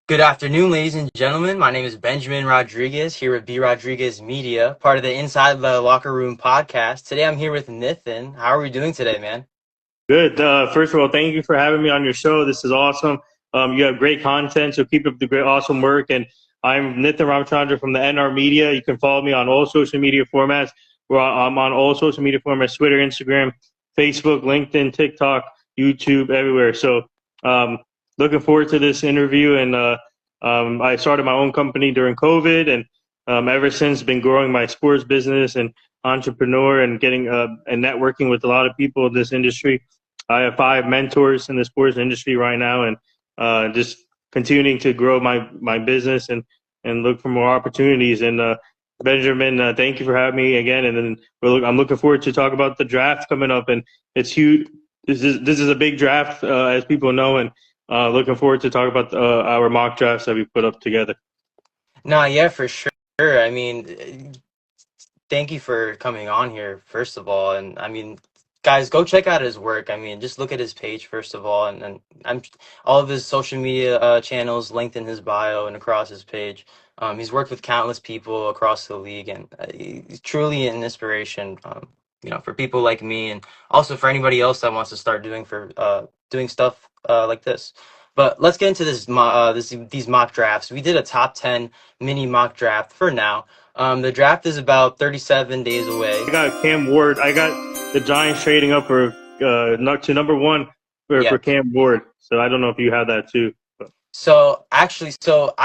Good afternoon, ladies and gentlemen. My name is Benjamin Rodriguez here with BRodriguezmedia, part of the Inside the Locker Room podcast. Today I'm here with Nithin. How are we doing today, man? Good. First of all, thank you for having me on your show. This is awesome. You have great content, so keep up the great, awesome work. And I'm Nithin Ramachandra from the NRmedia. You can follow me on all social media formats. I'm on all social media formats: Twitter, Instagram, Facebook, LinkedIn, TikTok, YouTube, everywhere. So, um, looking forward to this interview. And I started my own company during COVID, and ever since been growing my sports business and entrepreneur and getting and networking with a lot of people in this industry. I have 5 mentors in the sports industry right now, and just continuing to grow my business and look for more opportunities. And Benjamin, thank you for having me again. And then I'm looking forward to talk about the draft coming up, and it's huge. This is a big draft, as people know, and looking forward to talk about our mock drafts that we put up together. No, yeah, for sure. I mean, thank you for coming on here, first of all. And I mean, guys, go check out his work. I mean, just look at his page, first of all. And I'm all of his social media channels linked in his bio and across his page. He's worked with countless people across the league, and he's truly an inspiration, for people like me, and also for anybody else that wants to start doing stuff like this. But let's get into these mock drafts. We did a top 10 mini mock draft for now. The draft is about 37 days away. I got Cam Ward. I got the Giants trading up for to number one Yeah. for Cam Ward. So I don't know if you have that too. But, So I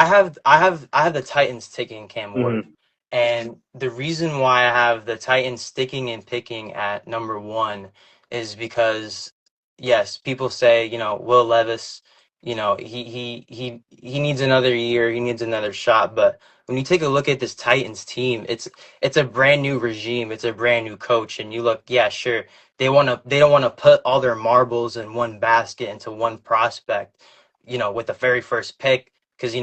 have the Titans taking Cam Ward. mhm. And the reason why I have the Titans sticking and picking at number one is because, yes, people say, Will Levis, he needs another year, he needs another shot. But when you take a look at this Titans team, it's a brand new regime, it's a brand new coach, and you look, yeah, sure, they don't want to put all their marbles in one basket into one prospect, with the very first pick, because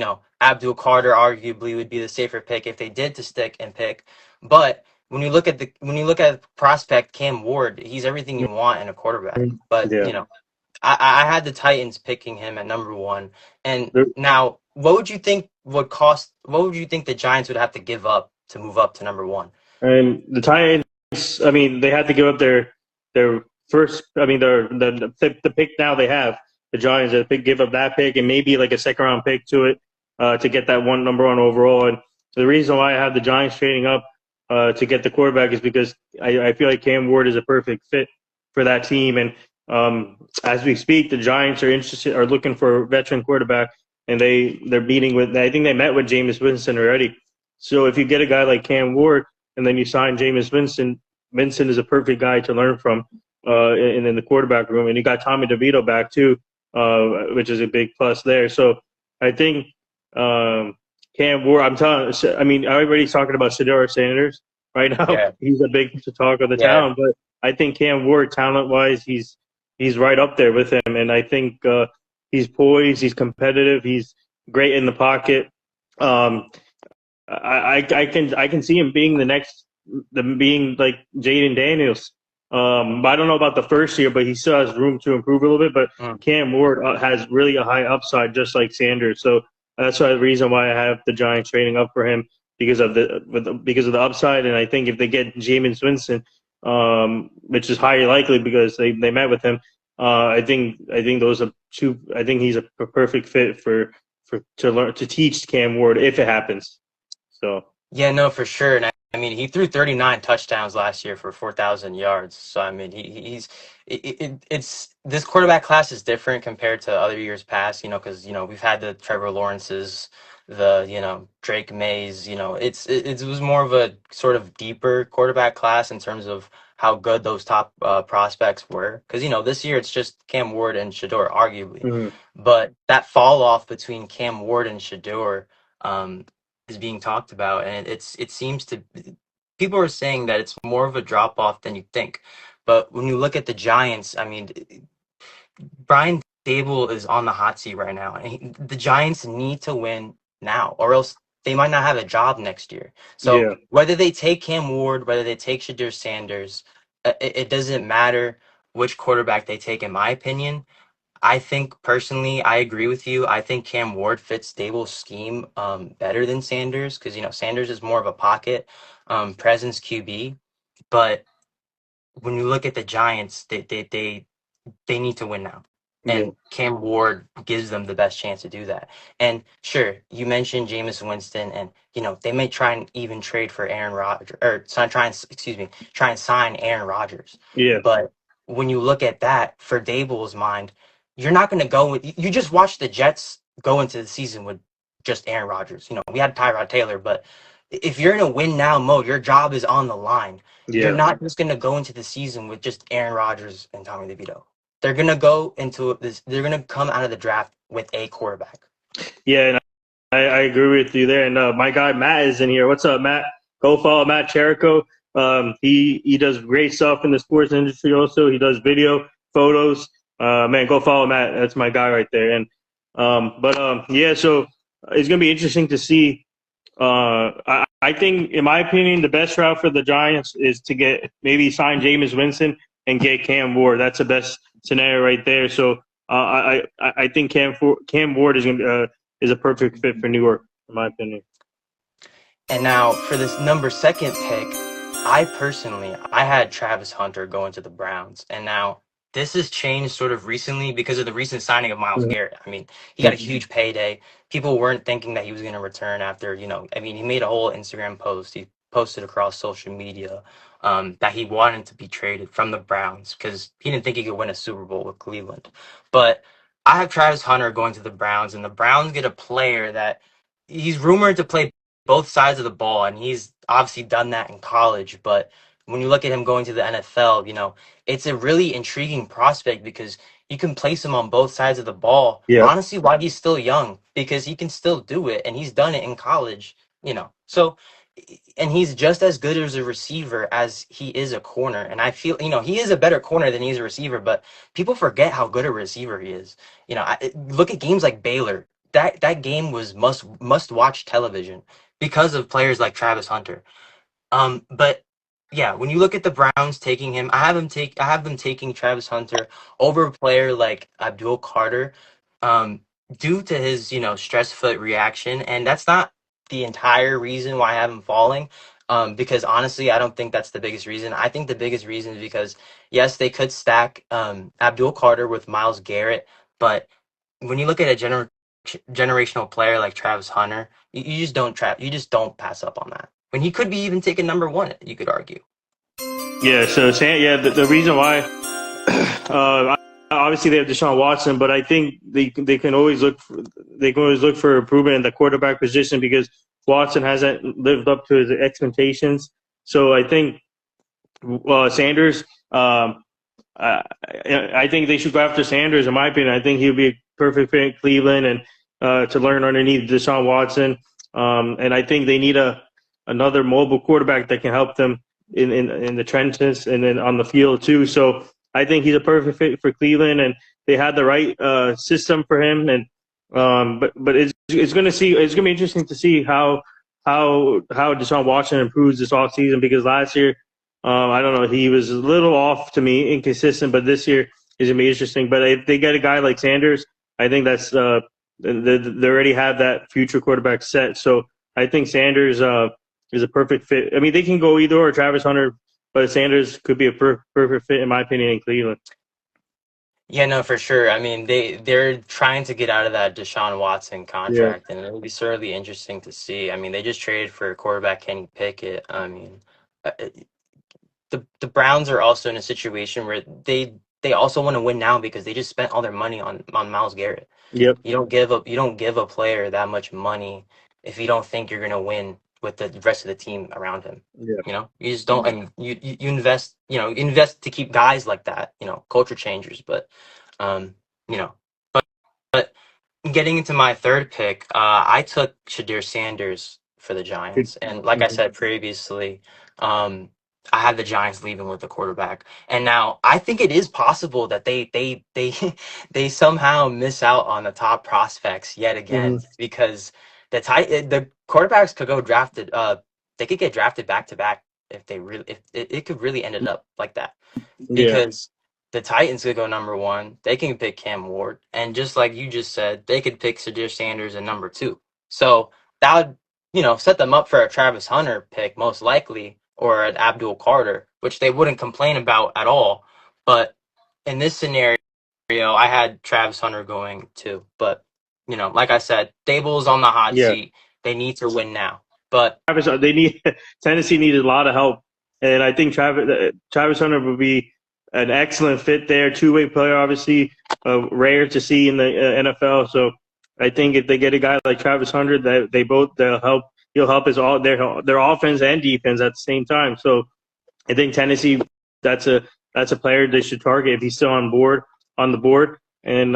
Abdul Carter arguably would be the safer pick if they did to stick and pick. But when you look at prospect Cam Ward, he's everything you want in a quarterback. But Yeah. I had the Titans picking him at number one. And now, what would you think the Giants would have to give up to move up to number one? And the Titans, I mean, they had to give up their first. I mean, the pick now they have the Giants. They give up that pick and maybe like a second round pick to it to get that number one overall. And the reason why I have the Giants trading up to get the quarterback is because I feel like Cam Ward is a perfect fit for that team. And as we speak, the Giants are looking for a veteran quarterback, and they're meeting with. I think they met with Jameis Winston already. So if you get a guy like Cam Ward and then you sign Jameis Winston. Vincent is a perfect guy to learn from in the quarterback room, and you got Tommy DeVito back too, which is a big plus there. So I think Cam Ward. I mean, everybody's talking about Shedeur Sanders right now. Yeah, He's a big talk of the yeah. town, but I think Cam Ward, talent wise, he's right up there with him, and I think he's poised, he's competitive, he's great in the pocket. Um, I can see him being being like Jaden Daniels. But I don't know about the first year, but he still has room to improve a little bit. But Mm. Cam Ward has really a high upside, just like Sanders. So that's the reason why I have the Giants trading up for him because of the upside. And I think if they get Jameis Winston, which is highly likely because they met with him, I think those are two. I think he's a perfect fit to teach Cam Ward if it happens. So Yeah, no, for sure. And I mean, he threw 39 touchdowns last year for 4,000 yards. So I mean, he's it's this quarterback class is different compared to other years past. Because we've had the Trevor Lawrences, the Drake Mays. It was more of a sort of deeper quarterback class in terms of how good those top prospects were. Because this year it's just Cam Ward and Shador, arguably. mhm. But that fall off between Cam Ward and Shador. Is being talked about, and it seems to people are saying that it's more of a drop off than you think. But when you look at the Giants, I mean, Brian Dable is on the hot seat right now, and the Giants need to win now, or else they might not have a job next year. So Yeah. whether they take Cam Ward, whether they take Shadir Sanders, it doesn't matter which quarterback they take, in my opinion. I think personally, I agree with you. I think Cam Ward fits Dable's scheme better than Sanders because Sanders is more of a pocket presence QB. But when you look at the Giants, they need to win now. Yeah, And Cam Ward gives them the best chance to do that. And sure, you mentioned Jameis Winston, and they may try and even trade for Aaron Rodgers, or try and sign Aaron Rodgers. yeah, But when you look at that, for Dable's mind, you're not going to go with. You just watch the Jets go into the season with just Aaron Rodgers. We had Tyrod Taylor, but if you're in a win now mode, your job is on the line. You're yeah, not just going to go into the season with just Aaron Rodgers and Tommy DeVito. They're going to go into this. They're going to come out of the draft with a quarterback. yeah. And I agree with you there. And my guy Matt is in here. What's up, Matt? Go follow Matt Cherico. He does great stuff in the sports industry. Also, he does video, photos. Man, go follow Matt. That's my guy right there. And yeah. So it's gonna be interesting to see. I think, in my opinion, the best route for the Giants is to get maybe sign Jameis Winston and get Cam Ward. That's the best scenario right there. So I think Cam Ward is a perfect fit for New York, in my opinion. And now for this number second pick, I had Travis Hunter going to the Browns. And now this has changed sort of recently because of the recent signing of Myles Garrett. I mean, he got a huge payday. People weren't thinking that he was going to return after, he made a whole Instagram post. He posted across social media that he wanted to be traded from the Browns because he didn't think he could win a Super Bowl with Cleveland. But I have Travis Hunter going to the Browns, and the Browns get a player that he's rumored to play both sides of the ball, and he's obviously done that in college. But when you look at him going to the NFL, it's a really intriguing prospect because you can place him on both sides of the ball. Yeah, Honestly, while he's still young, because he can still do it, and he's done it in college. So, and he's just as good as a receiver as he is a corner. And I feel, he is a better corner than he's a receiver, but people forget how good a receiver he is. Look at games like Baylor. That game was must watch television because of players like Travis Hunter. But yeah, when you look at the Browns taking him, I have them taking Travis Hunter over a player like Abdul Carter, um, due to his, stress foot reaction, and that's not the entire reason why I have him falling. Because honestly, I don't think that's the biggest reason. I think the biggest reason is because yes, they could stack Abdul Carter with Myles Garrett, but when you look at a generational player like Travis Hunter, you just don't pass up on that. When he could be even taken number one, you could argue. yeah. So the reason why, obviously they have Deshaun Watson, but I think they can always look for improvement in the quarterback position because Watson hasn't lived up to his expectations. So I think Sanders. I think they should go after Sanders. In my opinion, I think he'll be a perfect fit in Cleveland and to learn underneath Deshaun Watson. And I think they need another mobile quarterback that can help them in the trenches and then on the field too. So I think he's a perfect fit for Cleveland, and they had the right system for him. And but it's going to be interesting to see how Deshaun Watson improves this offseason because last year. I don't know. He was a little off to me, inconsistent, but this year is gonna be interesting. But if they get a guy like Sanders, I think that's they already have that future quarterback set. So I think Sanders is a perfect fit. I mean, they can go either or Travis Hunter, but Sanders could be a perfect fit in my opinion in Cleveland. Yeah, no, for sure. I mean, they're trying to get out of that Deshaun Watson Yeah. contract, and it'll be certainly interesting to see. I mean, they just traded for quarterback Kenny Pickett. I mean, uh, the Browns are also in a situation where they also want to win now because they just spent all their money on Myles Garrett. Yep. You don't give a player that much money if you don't think you're gonna win with the rest of the team around him. Yeah. You just don't. And you invest. Invest to keep guys like that. Culture changers. But you know, but getting into my third pick, I took Shadir Sanders for the Giants, and like I Mhm. said previously, I had the Giants leaving with the quarterback, and now I think it is possible that they somehow miss out on the top prospects yet again Mhm. because the quarterbacks could go drafted. They could get drafted back to back if they really if it could really end it up like that Yeah. because. the Titans could go number one. They can pick Cam Ward, and just like you just said, they could pick Sadir Sanders in number two. So that would, set them up for a Travis Hunter pick most likely, or an Abdul Carter, which they wouldn't complain about at all. But in this scenario, I had Travis Hunter going too. But like I said, Dable's on the hot Yeah, seat. They need to win now. But Travis, they need Tennessee needed a lot of help, and I think Travis Hunter would be an excellent fit there. Two-way player, obviously, rare to see in the NFL. So I think if they get a guy like Travis Hunter, that they'll help. He'll help his all their offense and defense at the same time. So I think Tennessee, that's a player they should target if he's still on the board. And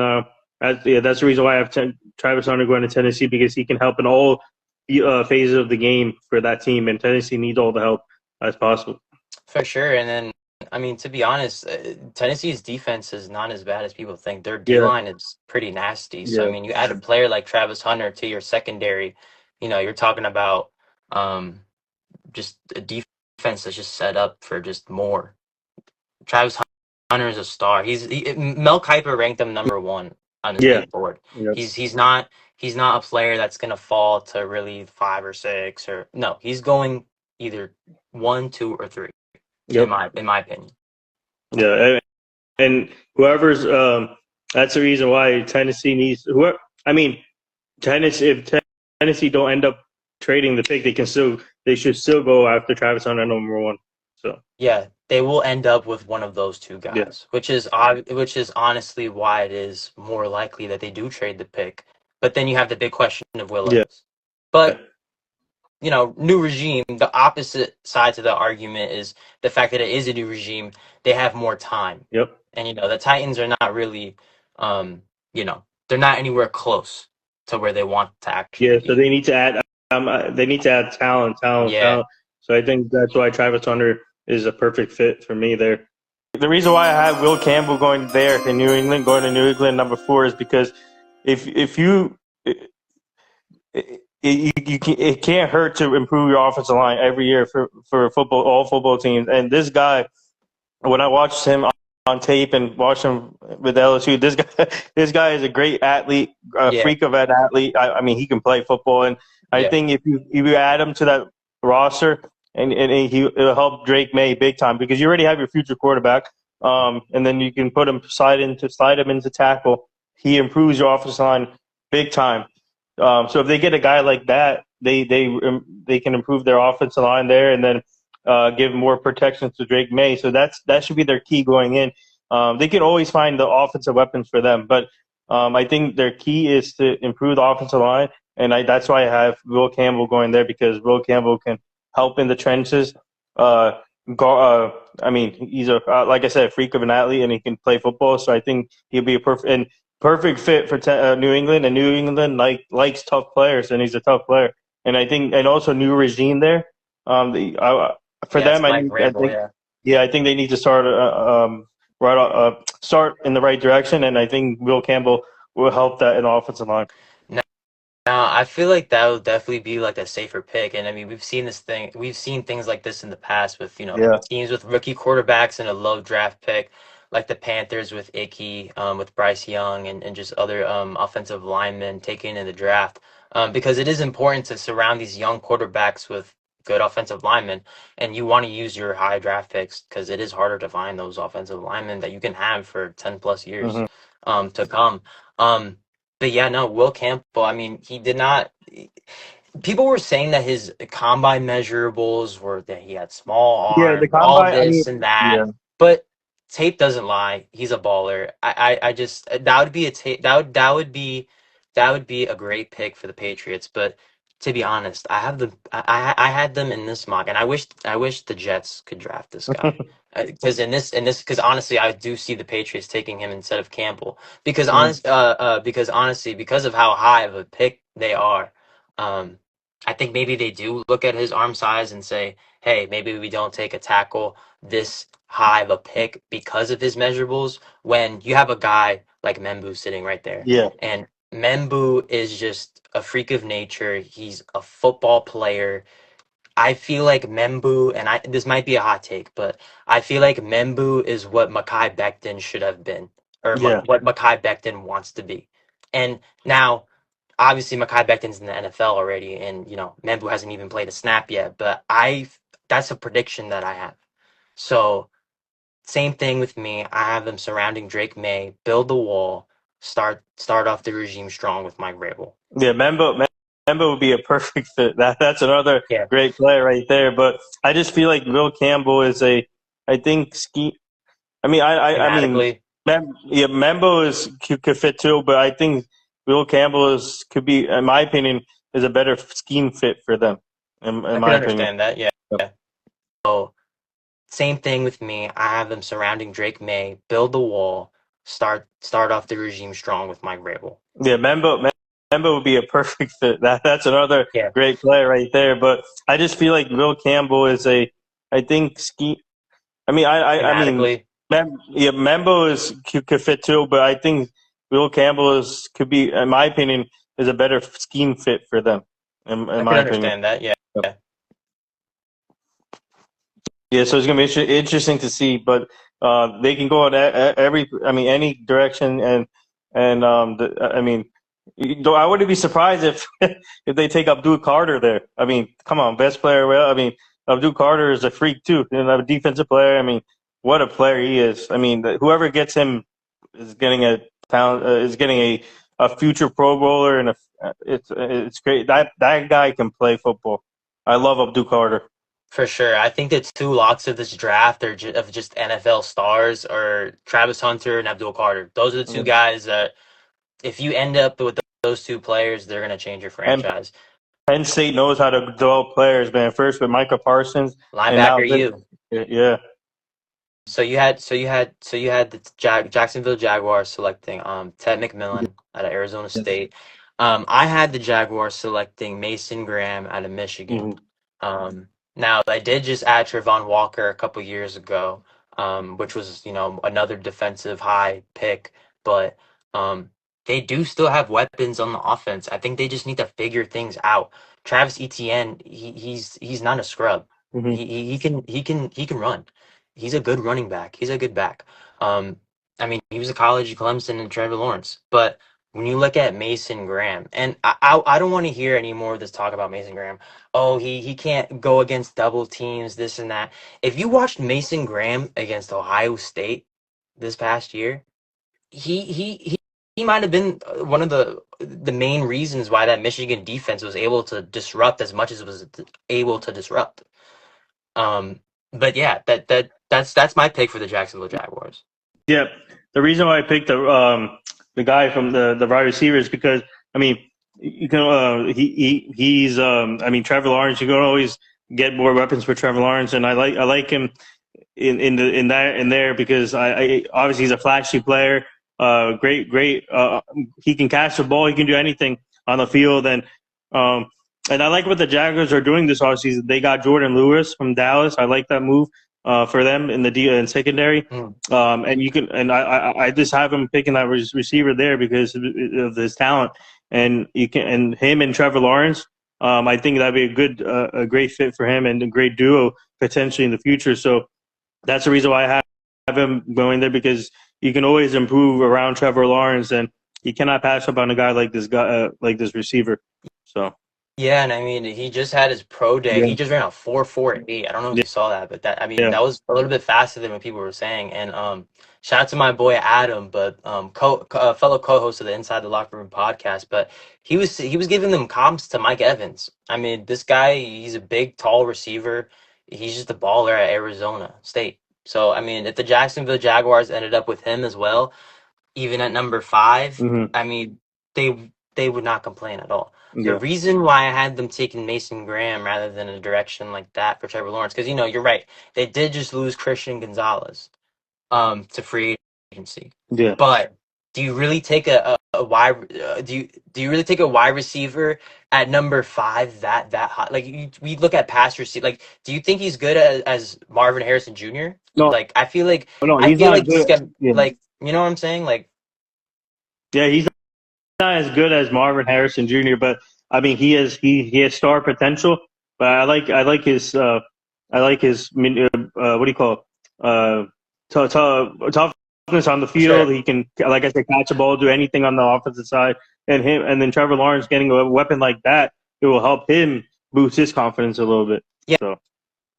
that's the reason why I have Travis Hunter going to Tennessee, because he can help in all phases of the game for that team, and Tennessee needs all the help as possible. for sure. And then, I mean, to be honest, Tennessee's defense is not as bad as people think. Their D Yeah, line is pretty nasty. So, I yeah, mean, you add a player like Travis Hunter to your secondary, you're talking about um, just a defense that's just set up for just more. Travis Hunter is a star. Mel Kiper ranked him number one on his yeah, big board. yep, He's not a player that's gonna fall to really five or six, or no. He's going either one, two, or three in yep, my opinion. yeah. And whoever's that's the reason why Tennessee needs whoever. I mean, Tennessee if Tennessee don't end up trading the pick, they should still go after Travis Hunter number one. So Yeah, they will end up with one of those two yeah, guys, which is honestly why it is more likely that they do trade the pick. But then you have the big question of yeah, Willis. But new regime, the opposite side to the argument is the fact that it is a new regime. They have more time. yep, And, the Titans are not really, they're not anywhere close to where they want to actually yeah. So be. they need to add Yeah. talent. So I think that's why Travis Hunter is a perfect fit for me there. The reason why I have Will Campbell going there in New England, going to New England number four, is because if you it can't hurt to improve your offensive line every year for all football teams. And this guy, when I watched him on tape and watched him with LSU, this guy is a great athlete, a Yeah. freak of an athlete. I mean, he can play football, and I Yeah. think if you add him to that roster, and it'll help Drake May big time, because you already have your future quarterback, and then you can slide him into tackle. He improves your offensive line big time. So if they get a guy like that, they can improve their offensive line there, and then give more protection to Drake May. So that should be their key going in. They can always find the offensive weapons for them, but I think their key is to improve the offensive line, and that's why I have Will Campbell going there, because Will Campbell can help in the trenches. I mean, he's like I said, a freak of an athlete, and he can play football. So I think he'll be a perfect fit for New England, and New England likes tough players, and he's a tough player. And I think, and also new regime there. For Yeah, them, it's Mike Vrabel, yeah. I think they need to start in the right direction, and I think Will Campbell will help that in the offensive line. Now, I feel like that would definitely be like a safer pick. And I mean, we've seen things like this in the past with, Yeah. teams with rookie quarterbacks and a low draft pick, like the Panthers with Icky, with Bryce Young, and just other offensive linemen taken in the draft. Because it is important to surround these young quarterbacks with good offensive linemen. And you want to use your high draft picks because it is harder to find those offensive linemen that you can have for 10 plus years Hmm. to come. Um, but yeah, no, Will Campbell, I mean, he did not. People were saying that his combine measurables were that he had small Yeah, the arms, all combine. I mean, this and that. yeah, But tape doesn't lie. He's a baller. I just that would be a tape that would be a great pick for the Patriots. But to be honest, I had them in this mock, and I wish the Jets could draft this guy. Because because honestly, I do see the Patriots taking him instead of Campbell. Mhm. Because honestly, because of how high of a pick they are, um, I think maybe they do look at his arm size and say, "Hey, maybe we don't take a tackle this high of a pick because of his measurables." When you have a guy like Membu sitting right there, Yeah, and Membu is just a freak of nature. He's a football player. I feel like Membu, and this might be a hot take, but I feel like Membu is what Mekhi Becton should have been, or Yeah. what Mekhi Becton wants to be. And now, obviously, Mekhi Becton's in the NFL already, and Membu hasn't even played a snap yet. But that's a prediction that I have. So same thing with me. I have them surrounding Drake May, build the wall, start off the regime strong with Mike Vrabel. Yeah, Membo would be a perfect fit. That's another Yeah, great player right there. But I just feel like Will Campbell is I think ski. I mean, schematically, Yeah, Membo could fit too, but I think Will Campbell could be, in my opinion, is a better scheme fit for them. In I my could opinion. understand that. Yeah. So same thing with me. I have them surrounding Drake May, build the wall, start off the regime strong with Mike Vrabel. Yeah, Membo would be a perfect fit. That's another Yeah, great player right there. But I just feel like Will Campbell is I think ski. I mean, schematically, Yeah, Membo could fit too, but I think Will Campbell could be, in my opinion, is a better scheme fit for them. In I could my opinion. understand that. Yeah. Yeah, so it's gonna be interesting to see, but they can go in any direction, though I wouldn't be surprised if if they take Abdul Carter there. I mean, come on, best player. Well, I mean, Abdul Carter is a freak too, a defensive player. I mean, what a player he is. I mean, whoever gets him is getting a future Pro Bowler, and it's great. That guy can play football. I love Abdul Carter. For sure. I think the two locks of this draft are of just NFL stars are Travis Hunter and Abdul Carter. Those are the two guys that if you end up with those two players, they're going to change your And franchise. Penn State knows how to develop players, man. First with Micah Parsons, and now Linebacker, this. you. Yeah. So you had the Jacksonville Jaguars selecting Ted McMillan out of Arizona State. I had the Jaguars selecting Mason Graham out of Michigan. Hmm. Now I did just add Trevon Walker a couple years ago, which was another defensive high pick, but they do still have weapons on the offense. I think they just need to figure things out. Travis Etienne, he's not a scrub. Hmm. He can run. He's a good running back. He's a good back. Um, I mean, he was a college Clemson and Trevor Lawrence. But when you look at Mason Graham, and I don't want to hear any more of this talk about Mason Graham. Oh, he can't go against double teams, this and that. If you watched Mason Graham against Ohio State this past year, he might have been one of the main reasons why that Michigan defense was able to disrupt as much as it was able to disrupt. Um, but yeah, that's my pick for the Jacksonville Jaguars. Yeah. The reason why I picked the guy from the wide receiver is because I mean you can he's I mean Trevor Lawrence. You can always get more weapons for Trevor Lawrence, and I like him in there because I obviously he's a flashy player. Great. He can catch the ball. He can do anything on the field, um, and I like what the Jaguars are doing this offseason. They got Jordan Lewis from Dallas. I like that move for them in in secondary. Mm. I just have him picking that receiver there because of his talent, and him and Trevor Lawrence. I think that'd be a great fit for him and a great duo potentially in the future. So that's the reason why I have him going there because you can always improve around Trevor Lawrence, and you cannot pass up on a guy like this receiver. So Yeah, and I mean, he just had his pro day. yeah, He just ran a 4.48. I don't know if yeah, you saw that, but yeah. that was a little bit faster than what people were saying. And shout out to my boy Adam, but fellow co-host of the Inside the Locker Room podcast. But he was giving them comps to Mike Evans. I mean, this guy, he's a big, tall receiver. He's just a baller at Arizona State. So I mean, if the Jacksonville Jaguars ended up with him as well, even at number 5, Hmm. I mean, they would not complain at all. The Yeah, reason why I had them taking Mason Graham rather than a direction like that for Trevor Lawrence, because you're right, they did just lose Christian Gonzalez to free agency. yeah. But do you really take a wide do you really take a wide receiver at number 5 that high? Like we look at pass receiver, like do you think he's good as Marvin Harrison Jr.? No, Like I feel like no, he's not he's good. got Yeah, like you know what I'm saying? Like yeah, he's not as good as Marvin Harrison Jr., but I mean he has star potential. But I like his what do you call toughness on the Sure. field. He can, like I said, catch a ball, do anything on the offensive side, and then Trevor Lawrence getting a weapon like that, it will help him boost his confidence a little bit. Yeah. So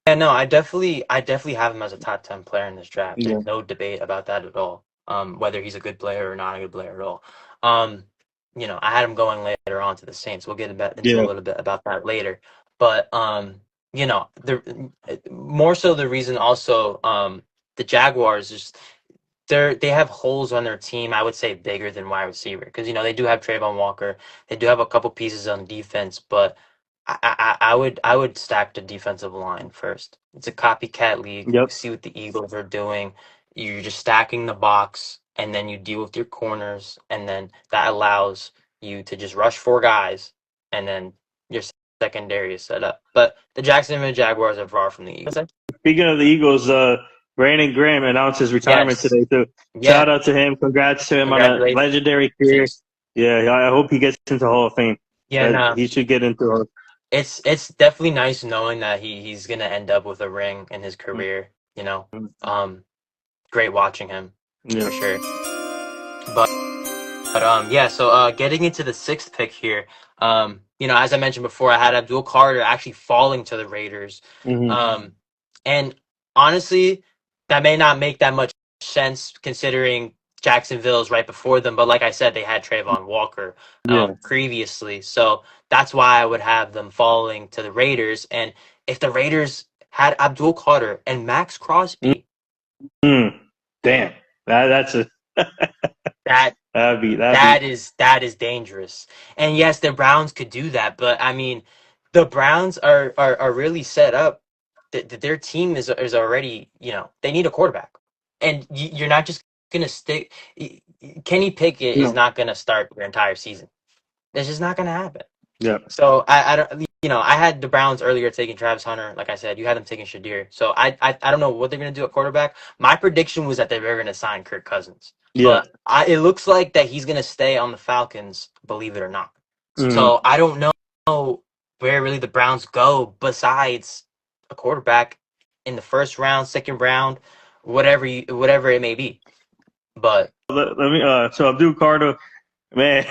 Yeah, no, I definitely have him as a top 10 player in this draft. yeah, There's no debate about that at all. Whether he's a good player or not a good player at all. Um, I had him going later on to the Saints. We'll get into a yeah, little bit about that later. But the more so the reason also the Jaguars just they have holes on their team. I would say bigger than wide receiver because they do have Trayvon Walker. They do have a couple pieces on defense, but I would stack the defensive line first. It's a copycat league. yep. We see what the Eagles are doing. You're just stacking the box, and then you deal with your corners, and then that allows you to just rush four guys, and then your secondary is set up. But the Jacksonville Jaguars are far from the Eagles. Speaking of the Eagles, Brandon Graham announced his retirement Yes. today. So Yeah. shout out to him. Congrats to him on a Congratulations. legendary career. Yeah, I hope he gets into Hall of Fame. Yeah. No. He should get into Hall of It's definitely nice knowing that he's gonna end up with a ring in his career. Great watching him Yeah. for sure. But yeah. So getting into the sixth pick here. As I mentioned before, I had Abdul Carter actually falling to the Raiders. Mm-hmm. And honestly, that may not make that much sense considering Jacksonville's right before them. But like I said, they had Trayvon Walker Yeah. previously, so that's why I would have them falling to the Raiders. And if the Raiders had Abdul Carter and Max Crosby, Mm-hmm. Damn. That's a that that'd be that is dangerous. And yes, the Browns could do that, but I mean, the Browns are really set up. Their team is already, they need a quarterback, and you're not just gonna stick. Kenny Pickett is no. not gonna start their entire season. That's just not gonna happen. Yeah. So I don't, I had the Browns earlier taking Travis Hunter. Like I said, you had them taking Shadir. So I don't know what they're gonna do at quarterback. My prediction was that they were gonna sign Kirk Cousins, Yeah. but it looks like that he's gonna stay on the Falcons. Believe it or not. Mm-hmm. So I don't know where really the Browns go besides a quarterback in the first round, second round, whatever it may be. But Let me so Abdul Carter, man,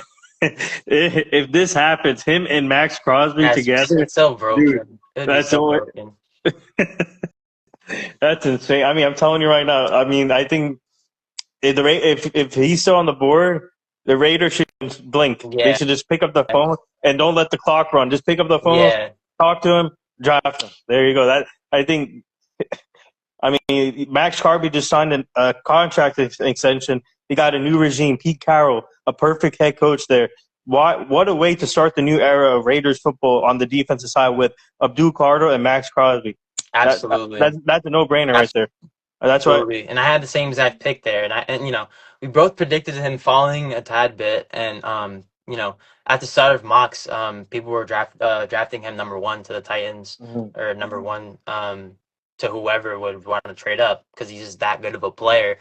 if this happens, him and Max Crosby together, it's so broken. dude, It'd be that's so so broken. that's insane. I mean, I'm telling you right now. I mean, I think if he's still on the board, the Raiders should blink. They Yeah. should just pick up the phone and don't let the clock run. Just pick up the phone, Yeah. talk to him, draft him. There you go. That I think. I mean, Max Crosby just signed a contract extension. He got a new regime. Pete Carroll, a perfect head coach there. What a way to start the new era of Raiders football on the defensive side with Abdul Carter and Max Crosby. Absolutely. That's a no-brainer right there. That's why. Absolutely. And I had the same exact pick there. And we both predicted him falling a tad bit. And at the start of mocks, people were drafting him number one to the Titans or number one to whoever would want to trade up because he's just that good of a player.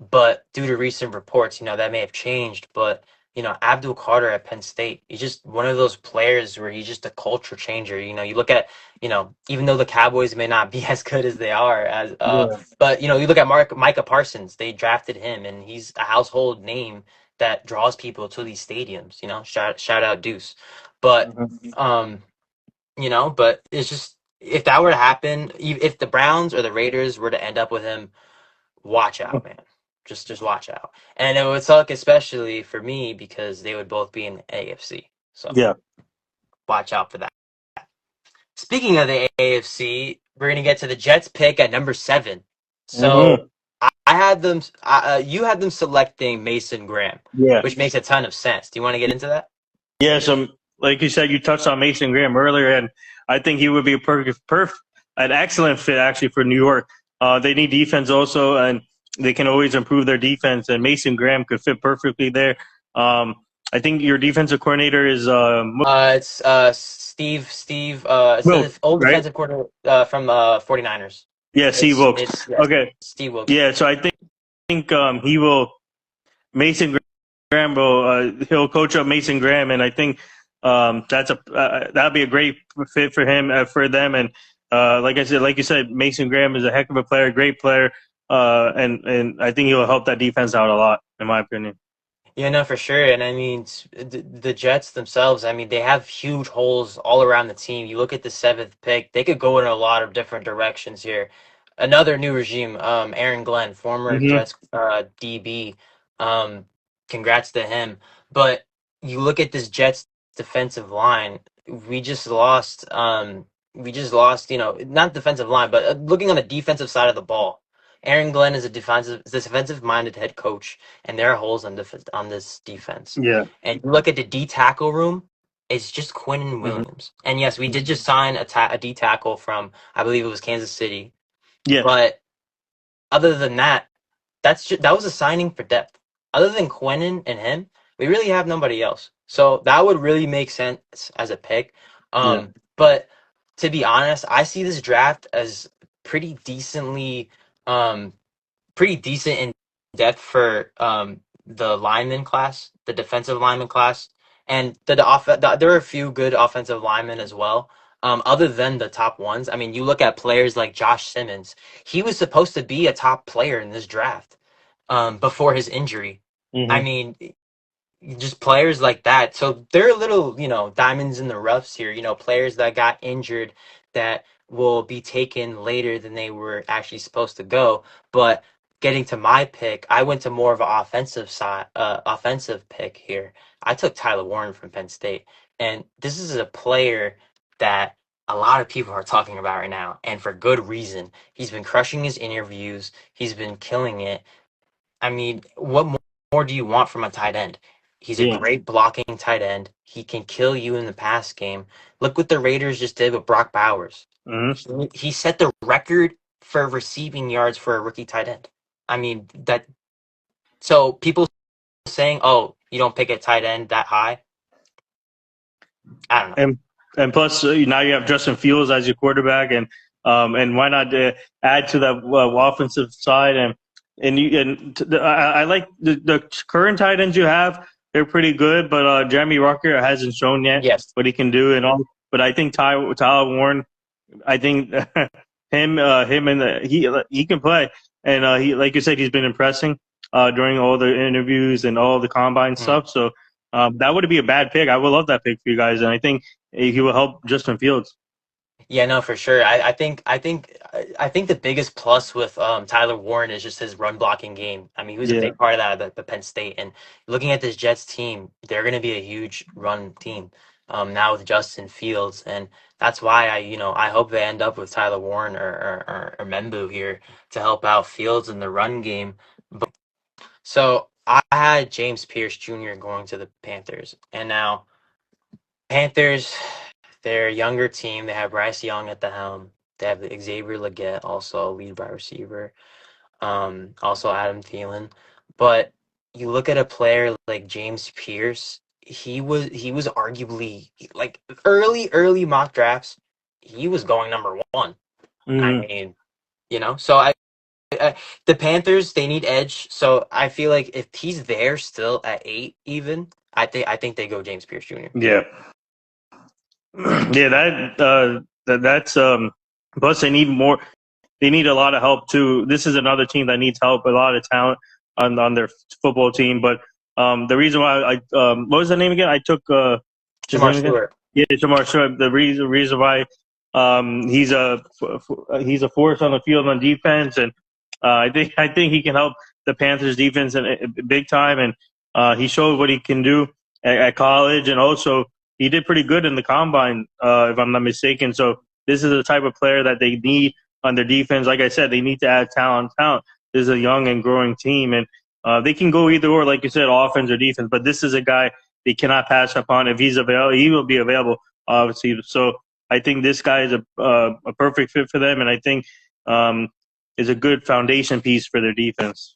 But due to recent reports, that may have changed. But Abdul Carter at Penn State, he's just one of those players where he's just a culture changer. You look at, even though the Cowboys may not be as good as they are, but you look at Micah Parsons, they drafted him, and he's a household name that draws people to these stadiums. Shout out Deuce, but but it's just if that were to happen, if the Browns or the Raiders were to end up with him, watch out, man. Just watch out. And it would suck, especially for me, because they would both be in AFC. So Yeah. watch out for that. Speaking of the AFC, we're gonna get to the Jets pick at number 7. So I had them. You had them selecting Mason Graham, which makes a ton of sense. Do you want to get into that? Yeah. So, like you said, you touched on Mason Graham earlier, and I think he would be an excellent fit actually for New York. They need defense also, and they can always improve their defense, and Mason Graham could fit perfectly there. I think your defensive coordinator is it's Steve. It's the old defensive coordinator from 49ers. Yeah, Steve Wilkes. Okay. Steve Wilkes. Yeah, so I think he will Mason Graham will he'll coach up Mason Graham, and I think That'd be a great fit for him for them. And like I said, like you said, Mason Graham is a heck of a player, great player, and I think he'll help that defense out a lot, in my opinion. Yeah, no, for sure. And I mean, the Jets themselves, I mean, they have huge holes all around the team. You look at the seventh pick, they could go in a lot of different directions here. Another new regime, Aaron Glenn, former Hmm. Jets DB. Um, congrats to him. But you look at this Jets defensive line, we just lost, not defensive line, but looking on the defensive side of the ball. Aaron Glenn is a defensive minded head coach, and there are holes on this defense. Yeah. And you look at the D tackle room, it's just Quinn and Hmm. Williams. And yes, we did just sign a D tackle from, I believe it was Kansas City. Yeah. But other than that, that was a signing for depth. Other than Quinnen and him, we really have nobody else. So that would really make sense as a pick. Yeah. But to be honest, I see this draft as pretty decently um, pretty decent in depth for the lineman class, the defensive lineman class, and there are a few good offensive linemen as well. Other than the top ones, I mean, you look at players like Josh Simmons. He was supposed to be a top player in this draft before his injury. I Hmm. mean, just players like that. So they're little, diamonds in the roughs here. Players that got injured that will be taken later than they were actually supposed to go. But getting to my pick, I went to more of an offensive pick here. I took Tyler Warren from Penn State, and this is a player that a lot of people are talking about right now, and for good reason. He's been crushing his interviews. He's been killing it. I mean, what more do you want from a tight end? He's a Yeah. great blocking tight end. He can kill you in the pass game. Look what the Raiders just did with Brock Bowers. Hmm. He set the record for receiving yards for a rookie tight end. I mean, that so people saying, "Oh, you don't pick a tight end that high." I don't know. And plus now you have Justin Fields as your quarterback, and why not add to that offensive side I like the current tight ends you have. They're pretty good, but Jeremy Rucker hasn't shown yet Yes. what he can do and all. But I think Tyler Warren, I think him and he can play, and he like you said he's been impressing during all the interviews and all the combine Mhm. stuff. So that would be a bad pick. I would love that pick for you guys, and I think he will help Justin Fields. Yeah, no, for sure. I think the biggest plus with Tyler Warren is just his run blocking game. I mean, he was a Yeah, big part of that at the Penn State. And looking at this Jets team, they're going to be a huge run team now with Justin Fields, and that's why I hope they end up with Tyler Warren or Membu here to help out Fields in the run game. So I had James Pierce Jr. going to the Panthers, and now Panthers. Their younger team, they have Bryce Young at the helm. They have Xavier Legette, also a lead wide receiver. Also Adam Thielen. But you look at a player like James Pierce, he was arguably like early mock drafts, he was going number one. I hmm mean, so the Panthers, they need edge. So I feel like if he's there still at 8 even, I think they go James Pierce Jr. yeah, yeah. That's plus they need more. They need a lot of help too. This is another team that needs help, a lot of talent on their football team. But the reason why what was the name again? I took his Jamar name again. Stewart. Yeah, Jamar Short. The reason why he's a force on the field on defense, and I think he can help the Panthers defense big time. And he showed what he can do at college, and also he did pretty good in the combine, if I'm not mistaken. So this is the type of player that they need on their defense. Like I said, they need to add talent. This is a young and growing team, and they can go either or, like you said, offense or defense. But this is a guy they cannot pass upon. If he's available, he will be available, obviously. So I think this guy is a perfect fit for them, and I think is a good foundation piece for their defense.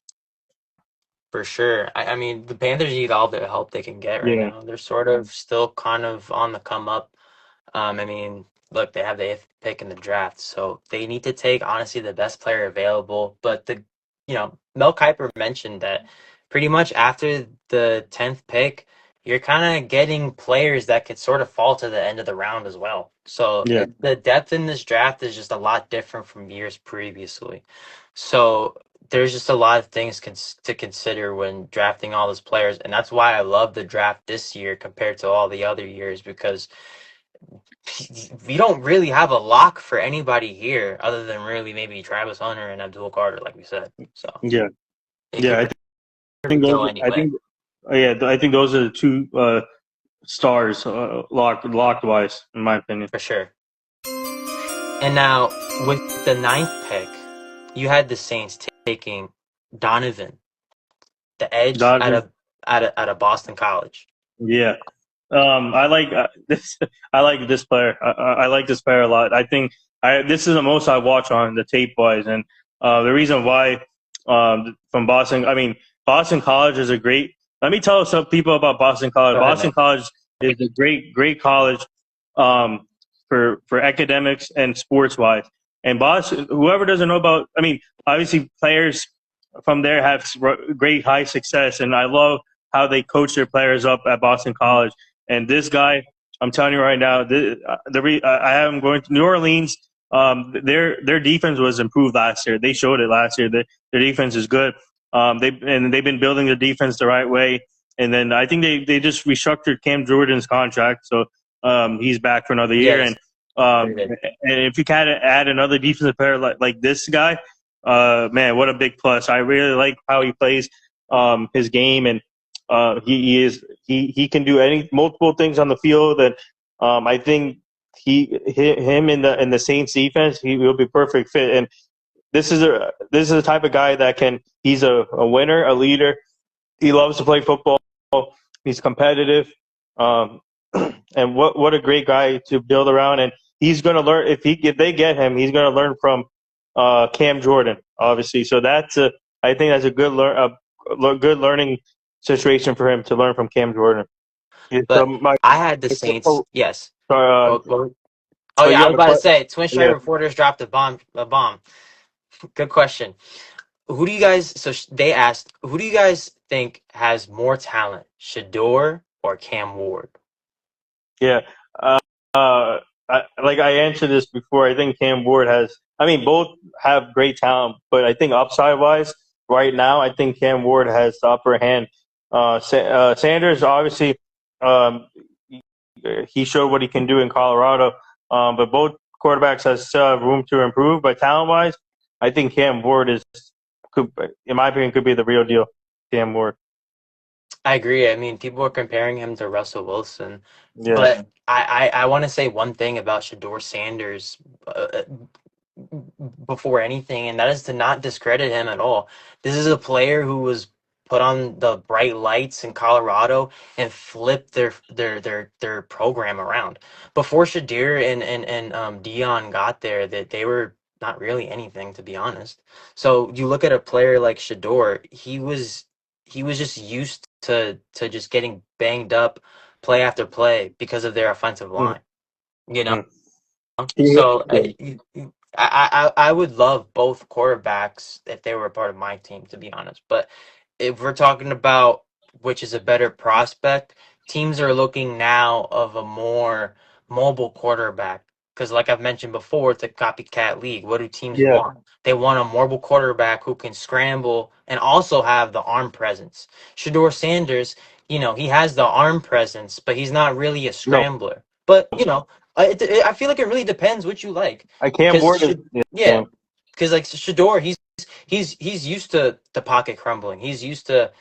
For sure. I mean, the Panthers need all the help they can get right Yeah, now. They're sort of still kind of on the come up. I mean, look, they have the eighth pick in the draft, so they need to take honestly the best player available. But Mel Kiper mentioned that pretty much after the 10th pick, you're kind of getting players that could sort of fall to the end of the round as well. So Yeah, the depth in this draft is just a lot different from years previously. So there's just a lot of things to consider when drafting all those players, and that's why I love the draft this year compared to all the other years because we don't really have a lock for anybody here other than really maybe Travis Hunter and Abdul Carter, like we said. So yeah, it yeah. could I really think those. go I anyway think yeah. I think those are the two stars locked wise, in my opinion. for sure. And now with the ninth pick, you had the Saints taking Donovan, the edge Donovan. out of Boston College. Yeah. I like this. I like this player. I like this player a lot. I think this is the most I watch on the tape wise, and the reason why from Boston. I mean, Boston College is a great. Let me tell some people about Boston College. Go ahead, Boston man. College is a great college for academics and sports wise. And Boston, whoever doesn't know about, I mean, obviously players from there have great high success, and I love how they coach their players up at Boston College. And this guy, I'm telling you right now, I have him going to New Orleans. Their defense was improved last year. They showed it last year. Their defense is good. They've been building the defense the right way. And then I think they just restructured Cam Jordan's contract, so he's back for another year. Yes, they Um, did. and if you kind of add another defensive player like this guy, man, what a big plus! I really like how he plays his game, and he can do multiple things on the field, and I think him in the Saints defense, he will be perfect fit. And this is the type of guy that he's a winner, a leader. He loves to play football. He's competitive, um, and what a great guy to build around. And he's going to learn if they get him, he's going to learn from Cam Jordan, obviously. So I think that's a good learning situation for him to learn from Cam Jordan. Yeah, so But I had the Saints. oh, Yes. sorry, Oh so yeah, you I was have a about to question? say Twin Stripe Yeah, reporters dropped a bomb. A bomb. Good question. Who do you guys? So they asked, who do you guys think has more talent, Shador or Cam Ward? yeah. Uh, like I answered this before. I think Cam Ward has. I mean, both have great talent, but I think upside wise, right now, I think Cam Ward has the upper hand. Sanders obviously, um, he showed what he can do in Colorado, but both quarterbacks still have room to improve. But talent wise, I think Cam Ward in my opinion, could be the real deal. Cam Ward. I agree. I mean, people are comparing him to Russell Wilson, Yeah, but I want to say one thing about Shador Sanders before anything, and that is to not discredit him at all. This is a player who was put on the bright lights in Colorado and flipped their program around. Before Shadir and Dion got there, that they were not really anything, to be honest. So you look at a player like Shador, he was just used to just getting banged up play after play because of their offensive line. You know, mm-hmm. so Yeah, I would love both quarterbacks if they were a part of my team, to be honest. But if we're talking about which is a better prospect, teams are looking now of a more mobile quarterback. Because, like I've mentioned before, it's a copycat league. What do teams yeah. want? They want a mobile quarterback who can scramble and also have the arm presence. Shador Sanders, he has the arm presence, but he's not really a No, scrambler. But, I feel like it really depends what you like. I can't Because, board it. yeah, Yeah, because like Shador, he's used to the pocket crumbling. He's used to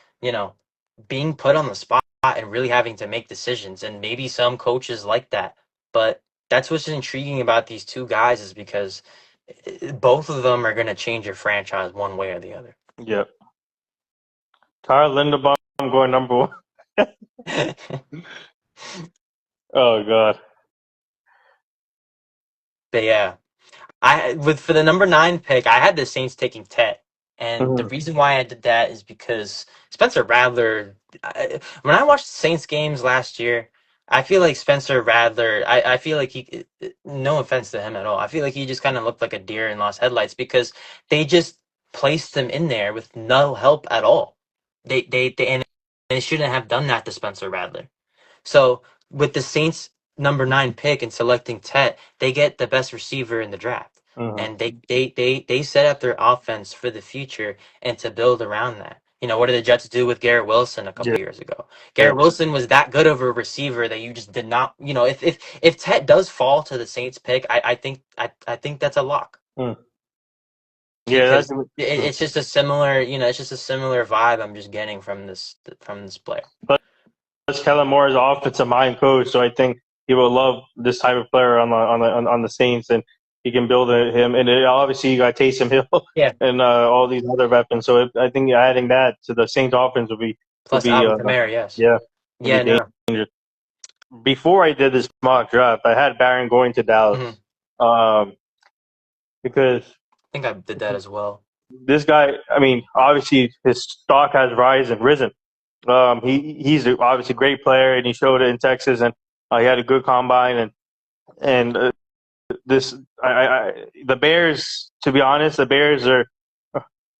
being put on the spot and really having to make decisions. And maybe some coaches like that, but that's what's intriguing about these two guys is because both of them are going to change your franchise one way or the other. yeah. Tyler Linderbaum going number one. Oh God. But yeah, for the number 9 pick, I had the Saints taking Tet, and the Mhm. reason why I did that is because Spencer Rattler. When I watched Saints games last year, I feel like Spencer Rattler. I feel like he. No offense to him at all. I feel like he just kind of looked like a deer in lost headlights because they just placed him in there with no help at all. They and they shouldn't have done that to Spencer Rattler. So with the Saints number 9 pick and selecting Tet, they get the best receiver in the draft. Mhm. And they set up their offense for the future and to build around that. What did the Jets do with Garrett Wilson a couple Yeah. years ago? Garrett Wilson was that good of a receiver that you just did not, if Tet does fall to the Saints pick, I think that's a lock Mm. Yeah, because that's it's just a similar, it's just a similar vibe I'm just getting from this player. plus Kellen Moore is an offensive mind coach, so I think he will love this type of player on the Saints, and he can build him. And obviously, you got Taysom Hill Yeah. and all these other weapons. So I think adding that to the Saints offense would Plus be Alvin Kamara, yes. yeah, would be Yeah, no. dangerous. Before I did this mock draft, I had Barron going to Hmm. Dallas because I think I did that as well. this guy. I mean, obviously his stock has risen. He's obviously a great player, and he showed it in Texas, and he had a good combine, and this the Bears. To be honest, the Bears are.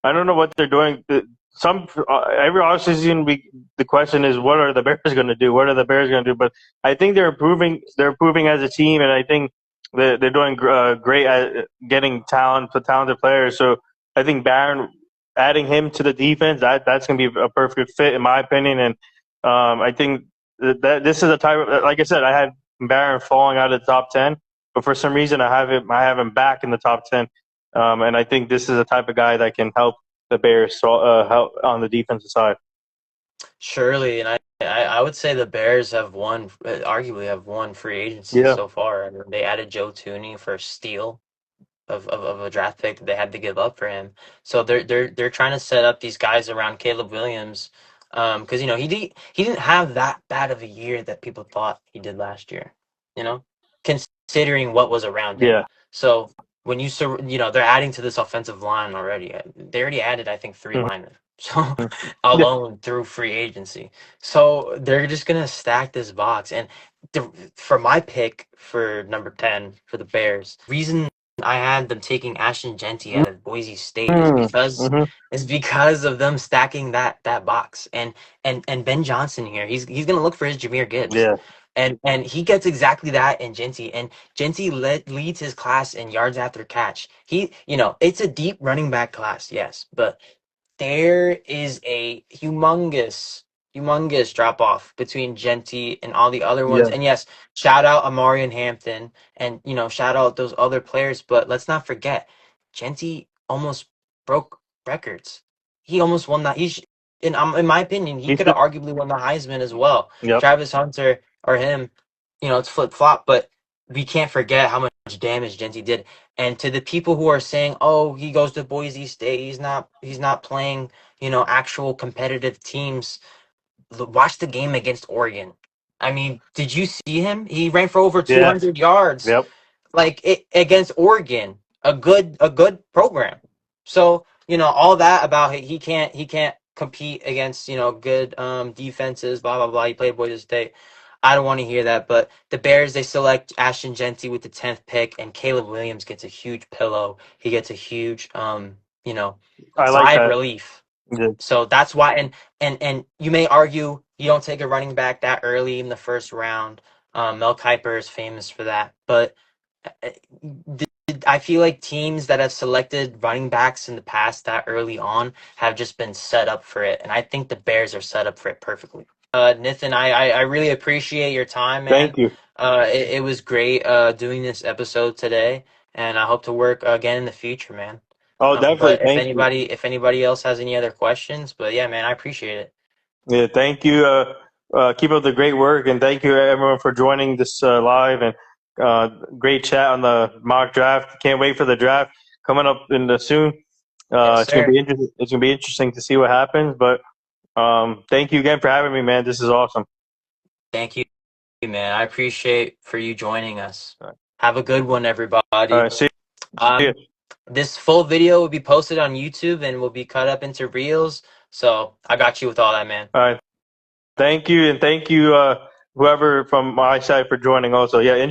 I don't know what they're doing. Every offseason, the question is, what are the Bears going to do? What are the Bears going to do? But I think they're improving. They're improving as a team, and I think they're doing great at getting talented players. So I think Barron, adding him to the defense, that's going to be a perfect fit in my opinion. And I think that this is a type of, like I said, I had Barron falling out of the top 10, but for some reason I have him back in the top 10. And I think this is the type of guy that can help the Bears help on the defensive side. Surely, and I would say the Bears arguably have won free agency Yeah, so far. I mean, they added Joe Tooney for a steal of a draft pick that they had to give up for him. So they're trying to set up these guys around Caleb Williams, because he didn't have that bad of a year that people thought he did last year. You know, considering what was around him. yeah. So when they're adding to this offensive line already. They already added, I think, 3 Mhm. linemen. So Yeah, alone through free agency. So they're just gonna stack this box. And for my pick for number 10 for the Bears, reason I had them taking Ashton Genty out of Boise State is because mm-hmm. is because of them stacking that box. And Ben Johnson here, he's gonna look for his Jahmyr Gibbs. Yeah, And he gets exactly that in Genty. And Genty leads his class in yards after catch. It's a deep running back class, yes, but there is a humongous drop off between Genty and all the other ones. yeah. And yes, shout out Amari and Hampton, and shout out those other players. But let's not forget, Genty almost broke records. He almost won that. In my opinion, he He could have should. arguably won the Heisman as well. Yep. Travis Hunter or him, it's flip flop. But we can't forget how much damage Genty did. And to the people who are saying, "Oh, he goes to Boise State. He's not playing, actual competitive teams." Watch the game against Oregon. I mean, did you see him? He ran for over Yes. 200 yards, Yep. like against Oregon, a good program. So all that about he can't compete against good defenses. Blah blah blah. He played Boise State. I don't want to hear that. But the Bears, they select Ashton Genty with the 10th pick, and Caleb Williams gets a huge pillow. He gets a huge I like sigh of that. relief. Yeah. So that's why, and you may argue you don't take a running back that early in the first round. Mel Kiper is famous for that, but uh, I feel like teams that have selected running backs in the past that early on have just been set up for it, and I think the Bears are set up for it perfectly. Nithin, I really appreciate your time, man. Thank you. It was great doing this episode today, and I hope to work again in the future, man. Oh, definitely. But if Thank you. anybody else has any other questions, but yeah, man, I appreciate it. Yeah, thank you. Keep up the great work, and thank you everyone for joining this live and great chat on the mock draft. Can't wait for the draft coming up in the soon. Yes, It's gonna sir. be interesting. It's gonna be interesting to see what happens. But thank you again for having me, man. This is awesome. Thank you, man. I appreciate for you joining us. Have a good one, All everybody. right, see you. Um, this full video will be posted on YouTube and will be cut up into reels. So I got you with all that, man. All right, thank you, and thank you whoever from my side for joining. Also, yeah, interesting.